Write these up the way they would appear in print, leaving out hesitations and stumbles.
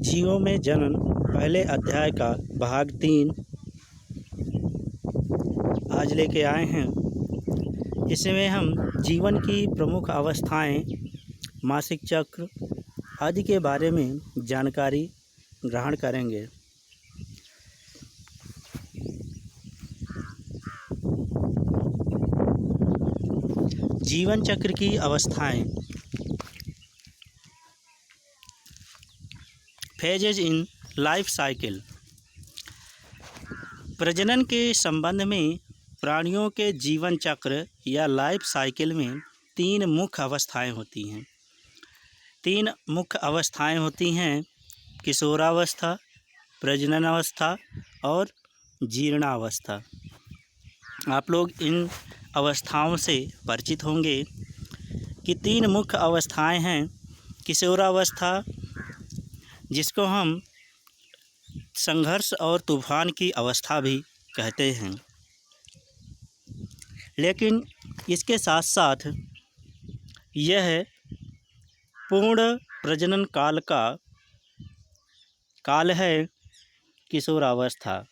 जीवों में जनन पहले अध्याय का भाग 3 आज लेके आए हैं। इसमें हम जीवन की प्रमुख अवस्थाएं, मासिक चक्र आदि के बारे में जानकारी ग्रहण करेंगे। जीवन चक्र की अवस्थाएं। Phases in life cycle. प्रजनन के संबंध में प्राणियों के जीवन चक्र या लाइफ साइकिल में 3 मुख्य अवस्थाएं होती हैं। 3 मुख्य अवस्थाएं होती हैं: किशोरावस्था, प्रजनन अवस्था और जीर्णावस्था। आप लोग इन अवस्थाओं से परिचित होंगे कि 3 मुख्य अवस्थाएं हैं। किशोरावस्था, जिसको हम संघर्ष और तूफान की अवस्था भी कहते हैं, लेकिन इसके साथ साथ यह पूर्ण प्रजनन काल का काल है। किशोरावस्था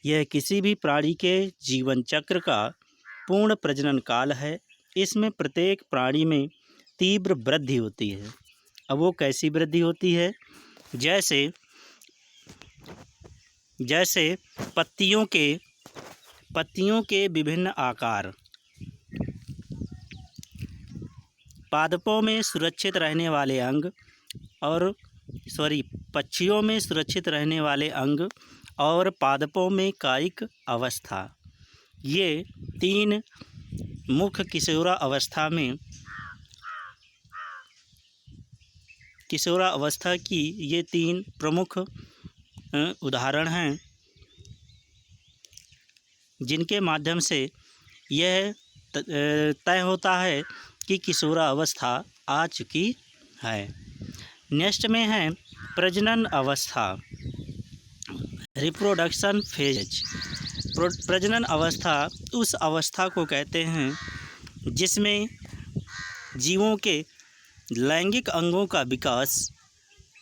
यह किसी भी प्राणी के जीवन चक्र का पूर्ण प्रजनन काल है। इसमें प्रत्येक प्राणी में तीव्र वृद्धि होती है। अब वो कैसी वृद्धि होती है? जैसे पत्तियों के विभिन्न आकार, पादपों में सुरक्षित रहने वाले अंग पक्षियों में सुरक्षित रहने वाले अंग और पादपों में कायिक अवस्था। ये 3 मुख्य किशोरा अवस्था की ये 3 प्रमुख उदाहरण हैं, जिनके माध्यम से यह तय होता है कि किशोरा अवस्था आ चुकी है। नेक्स्ट में है प्रजनन अवस्था, रिप्रोडक्शन फेज। प्रजनन अवस्था उस अवस्था को कहते हैं जिसमें जीवों के लैंगिक अंगों का विकास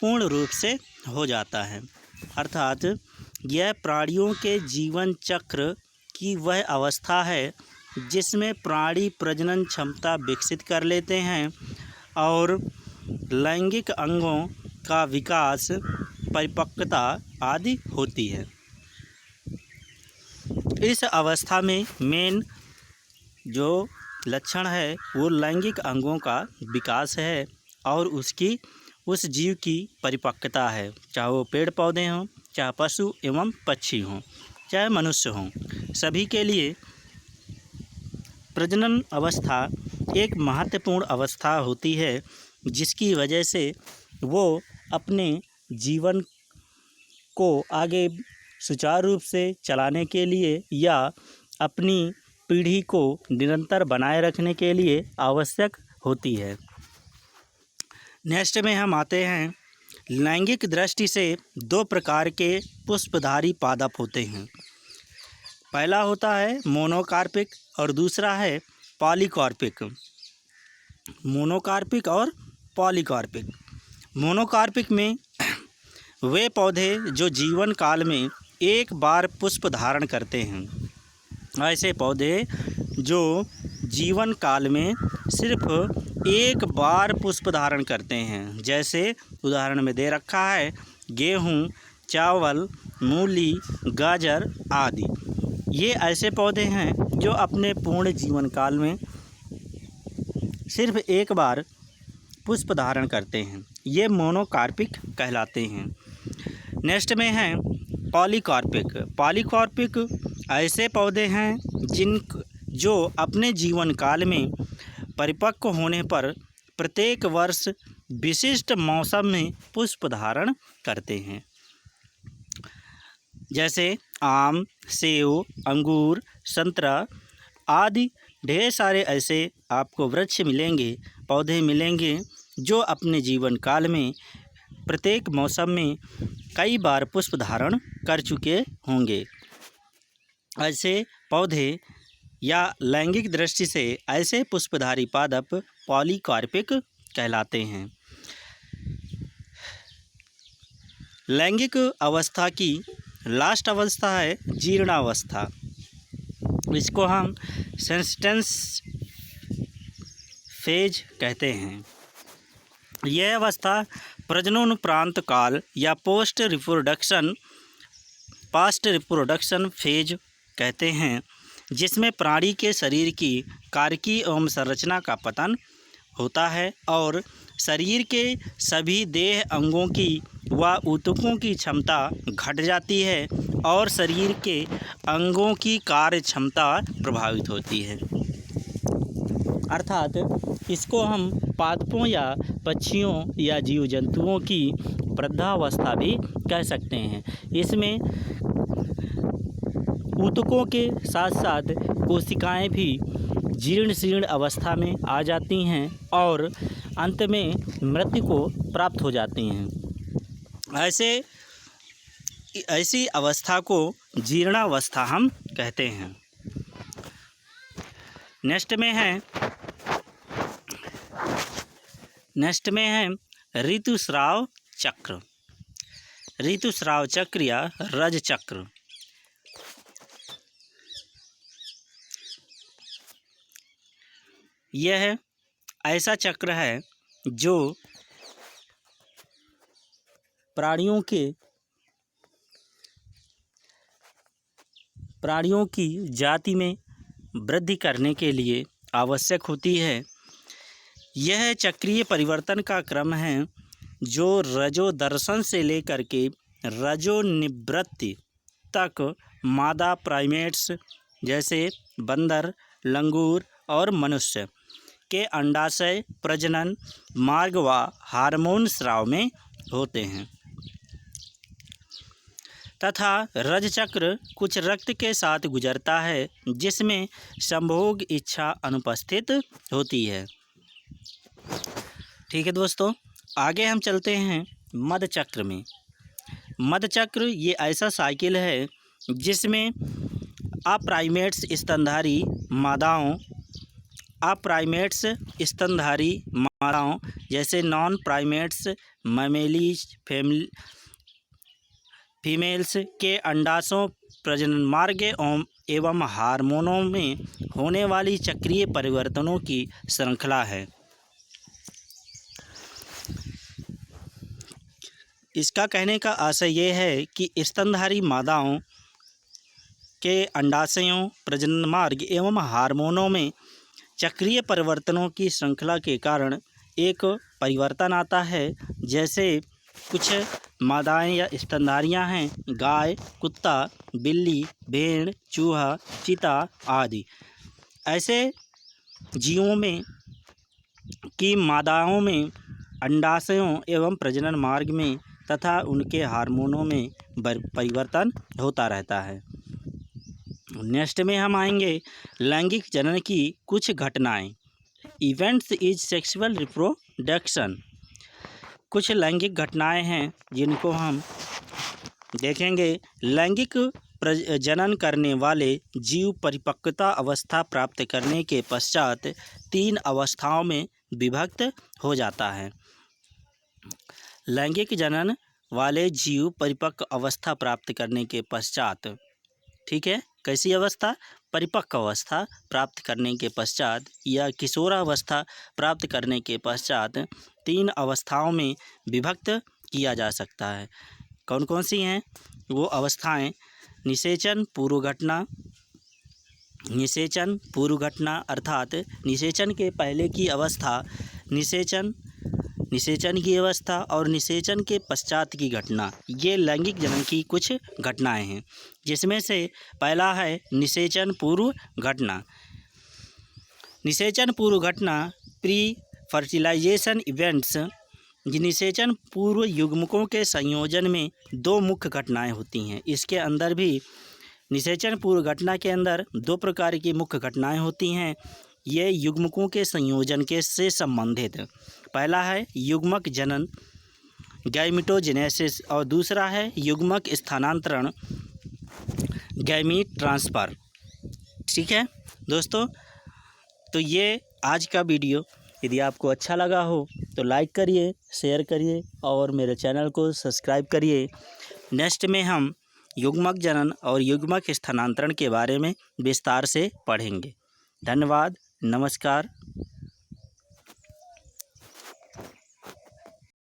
पूर्ण रूप से हो जाता है। अर्थात यह प्राणियों के जीवन चक्र की वह अवस्था है जिसमें प्राणी प्रजनन क्षमता विकसित कर लेते हैं और लैंगिक अंगों का विकास, परिपक्वता आदि होती है। इस अवस्था में मेन जो लक्षण है वो लैंगिक अंगों का विकास है और उस जीव की परिपक्वता है, चाहे वो पेड़ पौधे हों, चाहे पशु एवं पक्षी हों, चाहे मनुष्य हों। सभी के लिए प्रजनन अवस्था एक महत्वपूर्ण अवस्था होती है, जिसकी वजह से वो अपने जीवन को आगे सुचारू रूप से चलाने के लिए या अपनी पीढ़ी को निरंतर बनाए रखने के लिए आवश्यक होती है। नेक्स्ट में हम आते हैं, लैंगिक दृष्टि से 2 प्रकार के पुष्पधारी पादप होते हैं। पहला होता है मोनोकार्पिक और दूसरा है पॉलीकार्पिक। मोनोकार्पिक और पॉलीकार्पिक। मोनोकार्पिक में वे पौधे जो जीवन काल में एक बार पुष्प धारण करते हैं। ऐसे पौधे जो जीवन काल में सिर्फ एक बार पुष्प धारण करते हैं, जैसे उदाहरण में दे रखा है गेहूँ, चावल, मूली, गाजर आदि। ये ऐसे पौधे हैं जो अपने पूर्ण जीवन काल में सिर्फ एक बार पुष्प धारण करते हैं। ये मोनोकार्पिक कहलाते हैं। नेक्स्ट में है पॉलीकार्पिक। पॉलीकार्पिक ऐसे पौधे हैं जो अपने जीवन काल में परिपक्व होने पर प्रत्येक वर्ष विशिष्ट मौसम में पुष्प धारण करते हैं। जैसे आम, सेब, अंगूर, संतरा आदि ढेर सारे ऐसे आपको वृक्ष मिलेंगे, पौधे मिलेंगे जो अपने जीवन काल में प्रत्येक मौसम में कई बार पुष्प धारण कर चुके होंगे। ऐसे पौधे या लैंगिक दृष्टि से ऐसे पुष्पधारी पादप पॉलीकार्पिक कहलाते हैं। लैंगिक अवस्था की लास्ट अवस्था है जीर्णावस्था। इसको हम सेंस्टेंस फेज कहते हैं। यह अवस्था प्रजननोपरांत काल या पास्ट रिप्रोडक्शन फेज कहते हैं, जिसमें प्राणी के शरीर की कार्यकी एवं संरचना का पतन होता है और शरीर के सभी देह अंगों की व ऊतकों की क्षमता घट जाती है और शरीर के अंगों की कार्य क्षमता प्रभावित होती है। अर्थात इसको हम पादपों या पक्षियों या जीव जंतुओं की वृद्धावस्था भी कह सकते हैं। इसमें ऊतकों के साथ साथ कोशिकाएं भी जीर्ण शीर्ण अवस्था में आ जाती हैं और अंत में मृत्यु को प्राप्त हो जाती हैं। ऐसी अवस्था को जीर्णावस्था हम कहते हैं। नेक्स्ट में है ऋतुस्राव चक्र। ऋतुस्राव चक्र या रज चक्र। यह ऐसा चक्र है जो प्राणियों की जाति में वृद्धि करने के लिए आवश्यक होती है। यह चक्रीय परिवर्तन का क्रम है जो रजोदर्शन से लेकर के रजोनिवृत्ति तक मादा प्राइमेट्स जैसे बंदर, लंगूर और मनुष्य के अंडाशय, प्रजनन मार्ग व हार्मोन स्राव में होते हैं तथा रज चक्र कुछ रक्त के साथ गुजरता है, जिसमें संभोग इच्छा अनुपस्थित होती है। ठीक है दोस्तों, आगे हम चलते हैं मध चक्र में। मध चक्र ये ऐसा साइकिल है जिसमें अप्राइमेट्स स्तनधारी मादाओं जैसे नॉन प्राइमेट्स मैमेलीज फीमेल्स के अंडाशयों, प्रजनन मार्ग एवं हार्मोनों में होने वाली चक्रीय परिवर्तनों की श्रृंखला है। इसका कहने का आशय ये है कि स्तनधारी मादाओं के अंडाशयों, प्रजनन मार्ग एवं हार्मोनों में चक्रीय परिवर्तनों की श्रृंखला के कारण एक परिवर्तन आता है। जैसे कुछ मादाएं या स्तनधारियां हैं, गाय, कुत्ता, बिल्ली, भेड़, चूहा, चीता आदि। ऐसे जीवों में की मादाओं में अंडाशयों एवं प्रजनन मार्ग में तथा उनके हार्मोनों में परिवर्तन होता रहता है। नेक्स्ट में हम आएंगे लैंगिक जनन की कुछ घटनाएं। Events is sexual reproduction. कुछ लैंगिक घटनाएं हैं जिनको हम देखेंगे। लैंगिक जनन करने वाले जीव परिपक्वता अवस्था प्राप्त करने के पश्चात 3 अवस्थाओं में विभक्त हो जाता है। लैंगिक जनन वाले जीव परिपक्व अवस्था प्राप्त करने के पश्चात, ठीक है, कैसी अवस्था? परिपक्व अवस्था प्राप्त करने के पश्चात या किशोरावस्था प्राप्त करने के पश्चात 3 अवस्थाओं में विभक्त किया जा सकता है। कौन कौन सी हैं वो अवस्थाएं? निषेचन पूर्व घटना अर्थात निषेचन के पहले की अवस्था, निषेचन की अवस्था और निषेचन के पश्चात की घटना, ये लैंगिक जनन की कुछ घटनाएं हैं। जिसमें से पहला है निषेचन पूर्व घटना। निषेचन पूर्व घटना प्री फर्टिलाइजेशन इवेंट्स। निषेचन पूर्व युग्मकों के संयोजन में 2 मुख्य घटनाएं होती हैं। इसके अंदर भी निषेचन पूर्व घटना के अंदर 2 प्रकार की मुख्य घटनाएं होती हैं। ये युग्मकों के संयोजन के से संबंधित। पहला है युग्मक जनन गैमिटोजेनेसिस और दूसरा है युग्मक स्थानांतरण गैमीट ट्रांसफ़र। ठीक है दोस्तों, तो ये आज का वीडियो यदि आपको अच्छा लगा हो तो लाइक करिए, शेयर करिए और मेरे चैनल को सब्सक्राइब करिए। नेक्स्ट में हम युग्मक जनन और युग्मक स्थानांतरण के बारे में विस्तार से पढ़ेंगे। धन्यवाद, नमस्कार।